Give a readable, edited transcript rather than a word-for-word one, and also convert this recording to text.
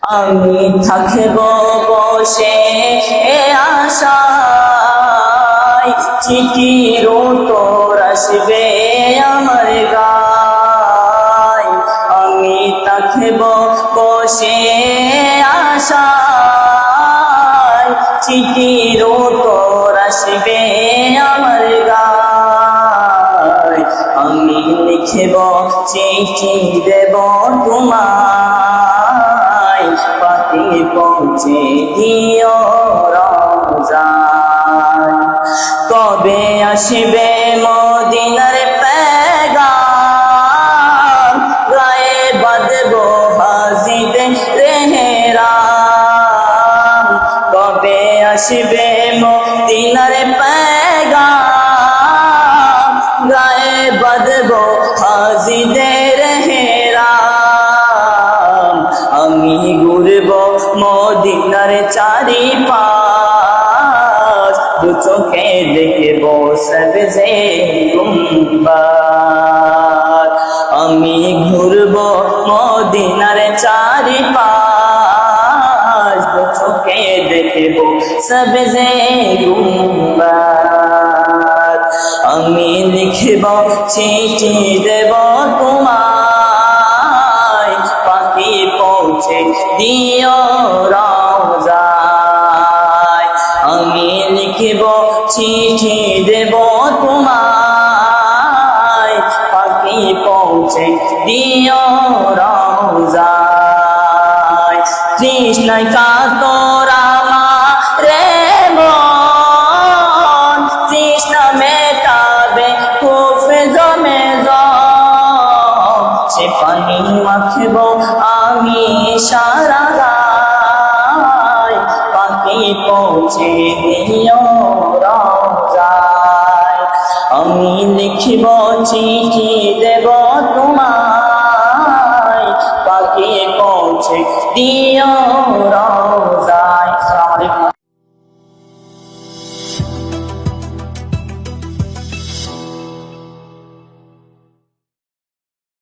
আমি থাকব বসে আশায়, চিঠির উত্তর আসবে আমার গায়। আমি থাকব বসে আশায়, চিঠির উত্তর আসবে আমার গায়। আমি লিখব চিঠি দেব তোমায়, পাতে পৌঁছে দিও রওজায়। কবে আসবে মদিনার পেগাম, গায়ে বাঁধবো হাজিদের রেহরাম। কবে আসবে মদিনার পেগাম, গায়ে বাঁধবো হাজিদের রেহরাম। আমি ঘুরব মদিনার চারিপাশ, দু চোখে দেখব সবজে গুম্বাদ। আমি ঘুরব মদিনার চারিপাশ, দু চোখে দেখব সবজে গুম্বাদ। আমি লিখব চিঠি দেব তোমায়, পাখি পৌঁছে দিও রওজায়। আমি লিখব চিঠি দেব তোমায়, পাখি পৌঁছে দিও রওজায়। তৃষ্ণায় কাতর আমারে মন, তৃষ্ণা মেটাবে কুফে জমে জম। সে পানি মাখব আমি সারা গায়, পাখি পৌঁছে দিও রওজায়। আমি লিখব চিঠি দেব তোমায়, পাখি পৌঁছে দিও রওজায়।